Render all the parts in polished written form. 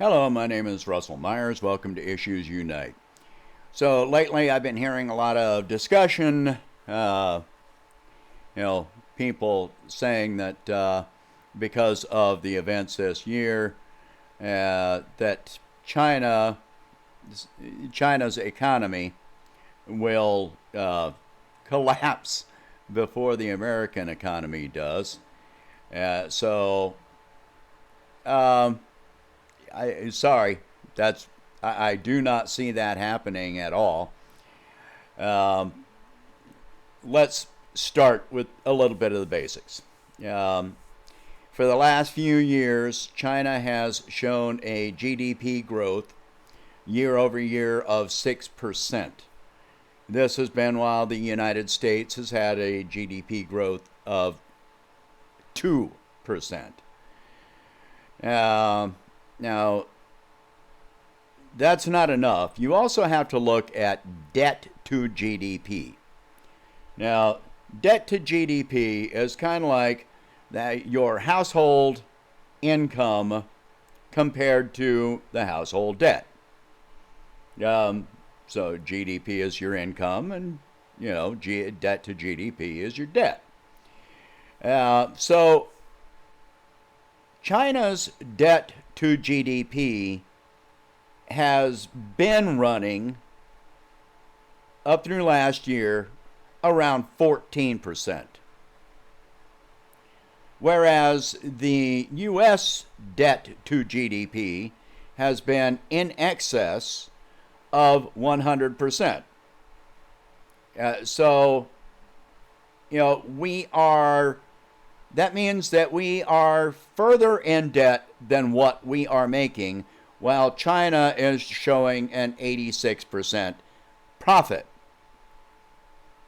Hello, my name is Russell Myers. Welcome to Issues Unite. So lately, I've been hearing a lot of discussion. Uh, People saying that because of the events this year, that China's economy will collapse before the American economy does. Uh, so, um, sorry, I do not see that happening at all. Um, let's start with a little bit of the basics. Um, for the last few years, China has shown a GDP growth year over year of 6%. This has been while the United States has had a GDP growth of 2%. Uh, Now, that's not enough. You also have to look at debt to GDP. Now, debt to GDP is kind of like your household income compared to the household debt. Um, so GDP is your income, and debt to GDP is your debt. So China's debt to GDP has been running up through last year around 14%, whereas the U.S. debt to GDP has been in excess of 100%. So, we are that means that we are further in debt than what we are making, while China is showing an 86% profit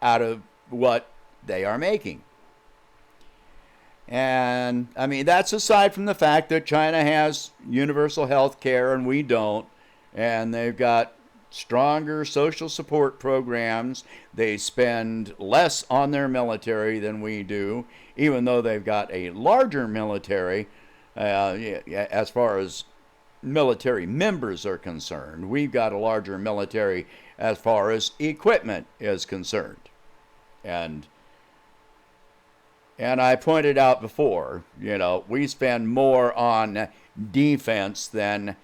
out of what they are making. And I mean, that's aside from the fact that China has universal health care and we don't, and they've got stronger social support programs. They spend less on their military than we do, even though they've got a larger military as far as military members are concerned. We've got a larger military as far as equipment is concerned. And I pointed out before, we spend more on defense than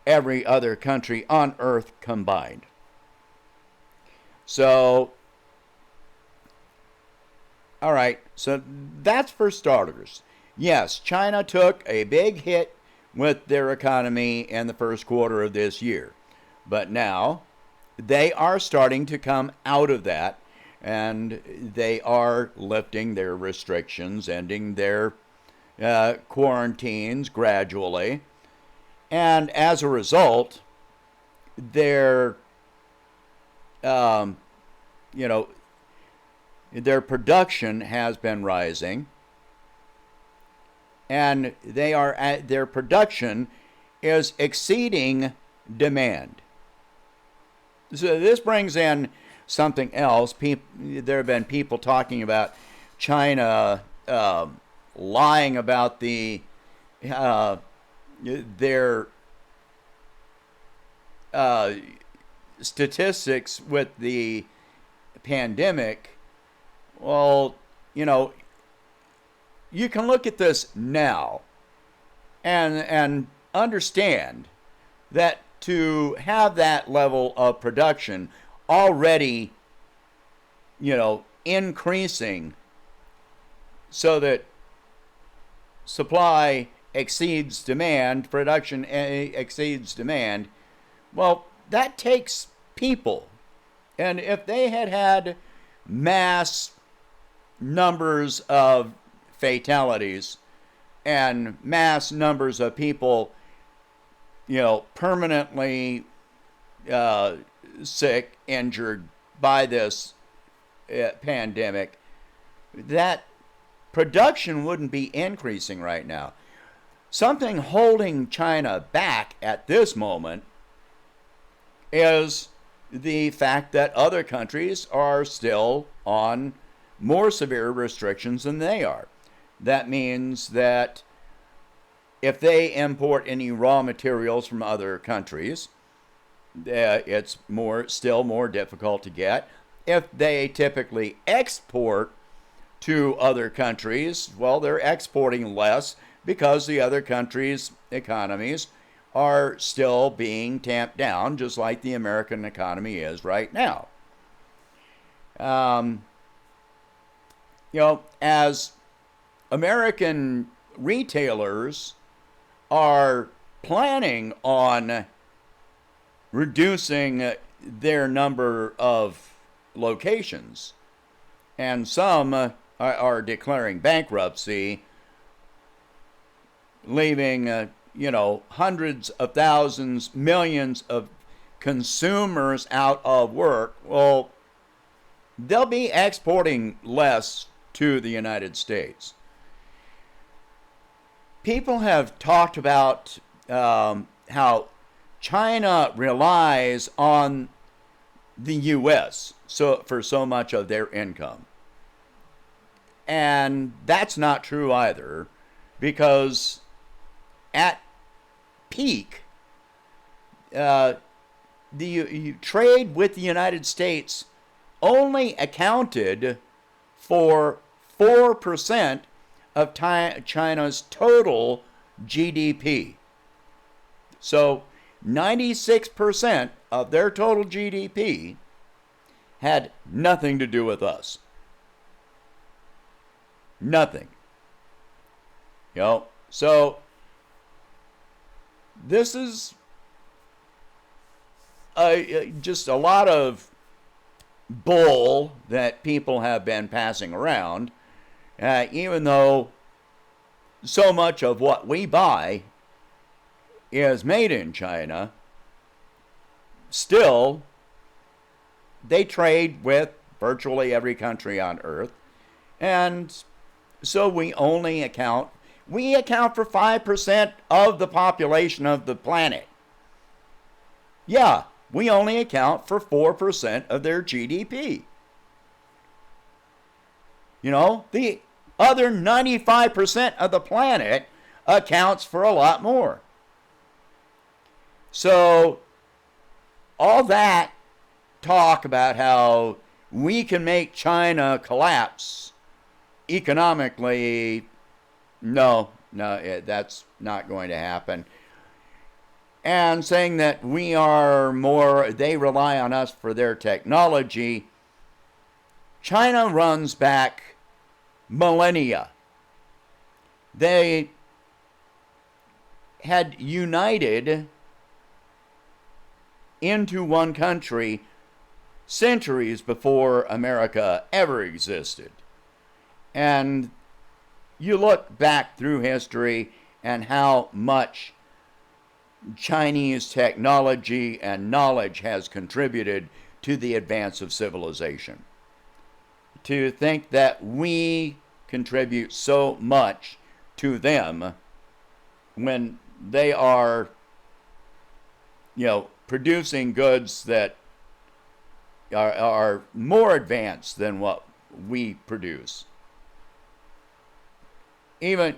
every other country on earth combined. So, all right, so that's for starters. Yes, China took a big hit with their economy in the first quarter of this year, but now they are starting to come out of that, and they are lifting their restrictions, ending their quarantines gradually. And as a result, their um, you know their production has been rising, and their production is exceeding demand. So this brings in something else. There have been people talking about China lying about uh, their uh, statistics with the pandemic. Well, you can look at this now and understand that to have that level of production already, increasing so that supply exceeds demand, production exceeds demand, well, that takes people. And if they had had mass numbers of fatalities and mass numbers of people, permanently sick, injured by this pandemic, that production wouldn't be increasing right now. Something holding China back at this moment is the fact that other countries are still on more severe restrictions than they are. That means that if they import any raw materials from other countries, it's still more difficult to get. If they typically export to other countries, well, they're exporting less because the other countries' economies are still being tamped down, just like the American economy is right now. As American retailers are planning on reducing their number of locations, and some are declaring bankruptcy, leaving hundreds of thousands, millions of consumers out of work. Well, they'll be exporting less to the United States. People have talked about how China relies on the U.S. for so much of their income. And that's not true either, because at peak, the trade with the United States only accounted for 4% of China's total GDP. So 96% of their total GDP had nothing to do with us. Nothing. So this is just a lot of bull that people have been passing around, even though so much of what we buy is made in China. Still, they trade with virtually every country on earth, and so we account for 5% of the population of the planet. Yeah, we only account for 4% of their GDP. The other 95% of the planet accounts for a lot more. So, all that talk about how we can make China collapse economically, no, that's not going to happen. And saying that they rely on us for their technology. China runs back millennia. They had united into one country centuries before America ever existed. And you look back through history and how much Chinese technology and knowledge has contributed to the advance of civilization. To think that we contribute so much to them when they are, producing goods that are more advanced than what we produce. Even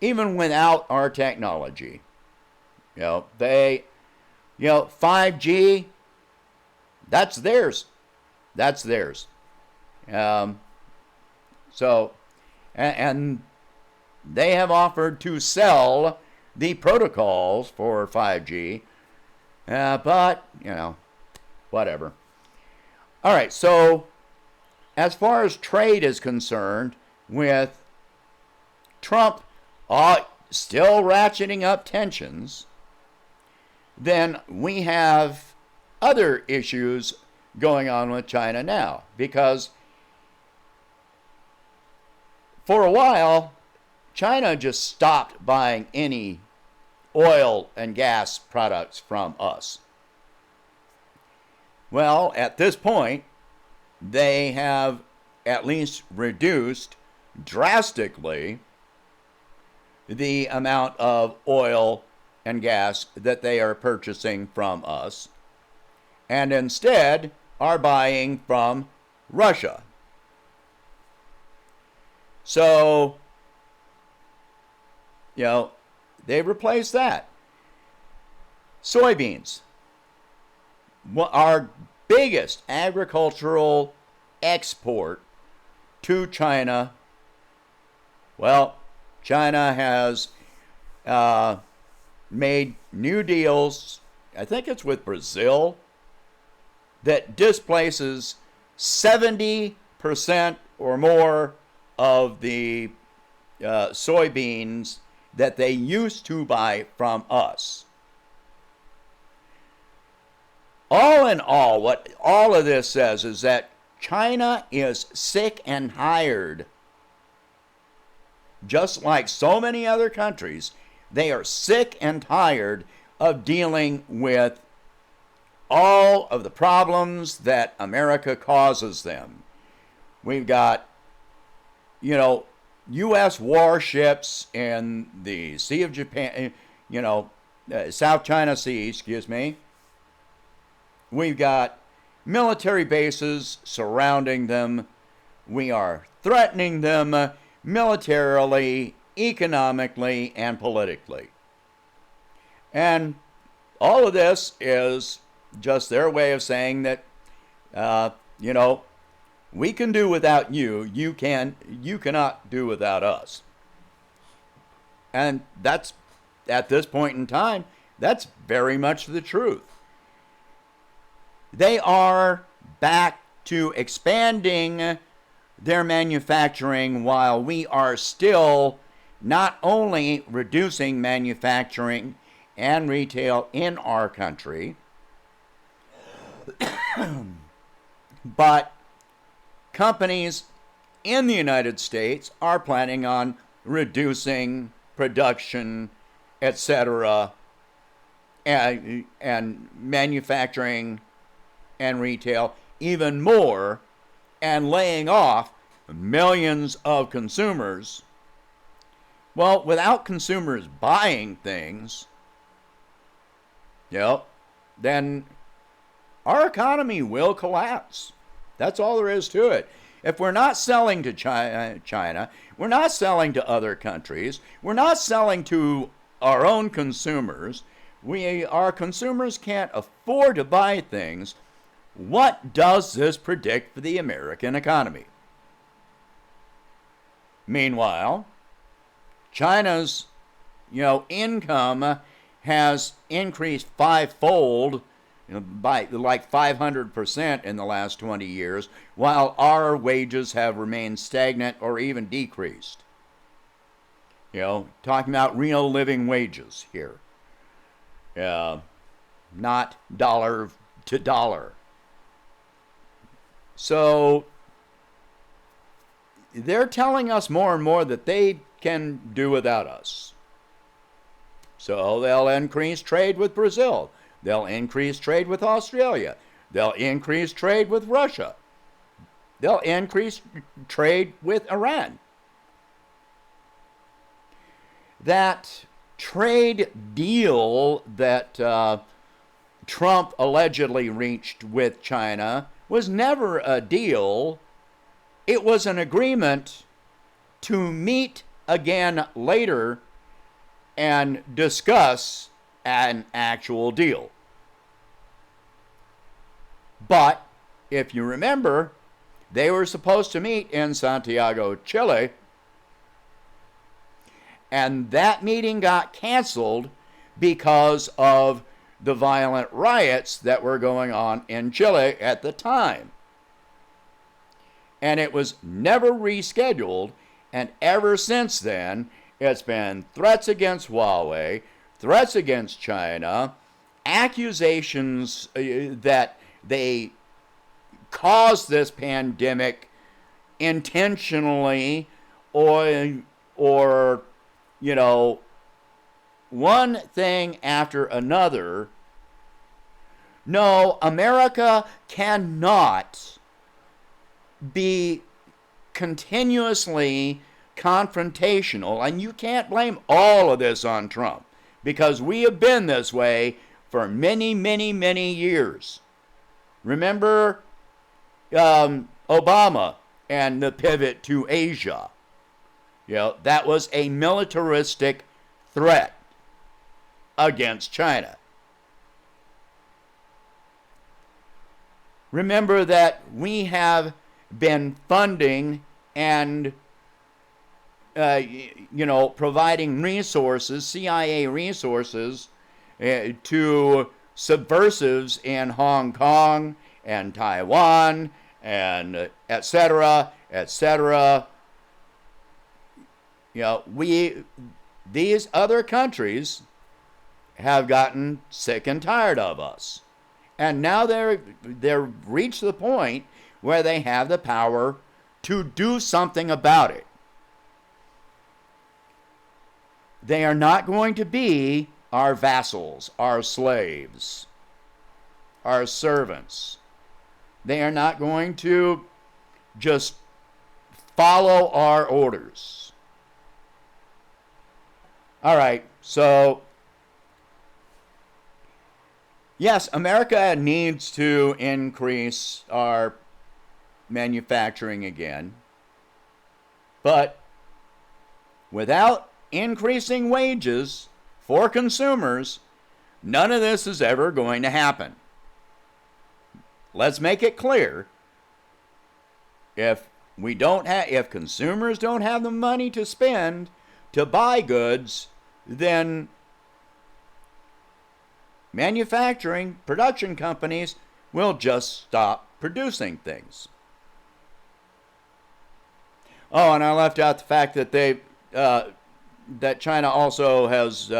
without our technology. 5G, that's theirs. That's theirs. And they have offered to sell the protocols for 5G, but, whatever. All right, so as far as trade is concerned, with Trump still ratcheting up tensions, then we have other issues going on with China now, because for a while, China just stopped buying any oil and gas products from us. Well, at this point, they have at least reduced drastically the amount of oil and gas that they are purchasing from us, and instead are buying from Russia. So they replaced that. Soybeans, our biggest agricultural export to China. Well, China has made new deals, I think it's with Brazil, that displaces 70% or more of the soybeans that they used to buy from us. All in all, what all of this says is that China is sick and tired. Just like so many other countries, they are sick and tired of dealing with all of the problems that America causes them. We've got, U.S. warships in the Sea of Japan, South China Sea, excuse me. We've got military bases surrounding them. We are threatening them militarily, economically, and politically. And all of this is just their way of saying that, we can do without you. You cannot do without us. And that's, at this point in time, that's very much the truth. They are back to expanding their manufacturing while we are still not only reducing manufacturing and retail in our country, but companies in the United States are planning on reducing production, etc., and manufacturing and retail even more, and laying off millions of consumers. Well, without consumers buying things, then our economy will collapse. That's all there is to it. If we're not selling to China, we're not selling to other countries, we're not selling to our own consumers, our consumers can't afford to buy things. What does this predict for the American economy? Meanwhile, China's, income has increased fivefold, by like 500% in the last 20 years, while our wages have remained stagnant or even decreased. Talking about real living wages here. Not dollar to dollar. So they're telling us more and more that they can do without us. So they'll increase trade with Brazil. They'll increase trade with Australia. They'll increase trade with Russia. They'll increase trade with Iran. That trade deal that Trump allegedly reached with China was never a deal. It was an agreement to meet again later and discuss an actual deal. But if you remember, they were supposed to meet in Santiago, Chile, and that meeting got canceled because of the violent riots that were going on in Chile at the time. And it was never rescheduled, and ever since then, it's been threats against Huawei, threats against China, accusations that they caused this pandemic intentionally, or one thing after another. No, America cannot be continuously confrontational, and you can't blame all of this on Trump, because we have been this way for many, many, many years. Remember Obama and the pivot to Asia. That was a militaristic threat against China. Remember that we have been funding and providing resources, CIA resources, to subversives in Hong Kong and Taiwan and etc., etc. These other countries have gotten sick and tired of us. And now they're reached the point where they have the power to do something about it. They are not going to be our vassals, our slaves, our servants. They are not going to just follow our orders. All right, so yes, America needs to increase our manufacturing again, but without increasing wages for consumers, none of this is ever going to happen. Let's make it clear. If consumers don't have the money to spend to buy goods, then manufacturing, production companies will just stop producing things. Oh, and I left out the fact that that China also has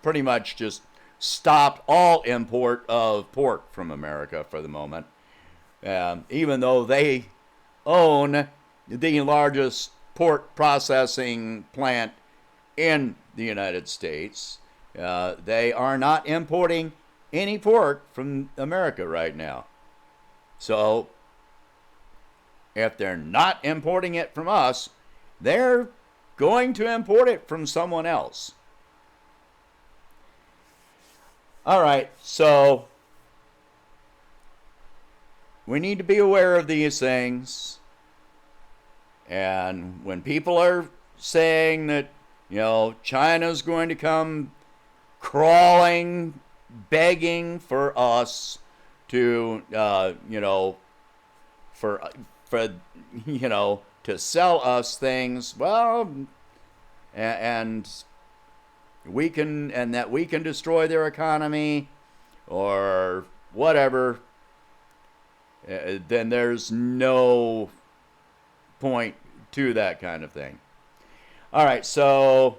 pretty much just stopped all import of pork from America for the moment, even though they own the largest pork processing plant in the United States. They are not importing any pork from America right now. So if they're not importing it from us, they're going to import it from someone else. All right, so we need to be aware of these things. And when people are saying that, China's going to come crawling, begging for us to, to sell us things, well, and that we can destroy their economy or whatever, then there's no point to that kind of thing. All right, so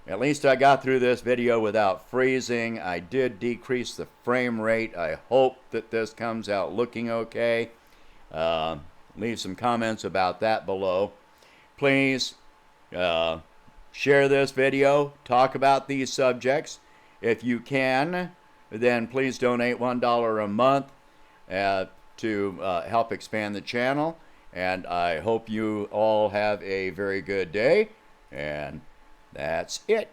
at least I got through this video without freezing. I did decrease the frame rate. I hope that this comes out looking okay. Leave some comments about that below. Please share this video. Talk about these subjects. If you can, then please donate $1 a month to help expand the channel. And I hope you all have a very good day. And that's it.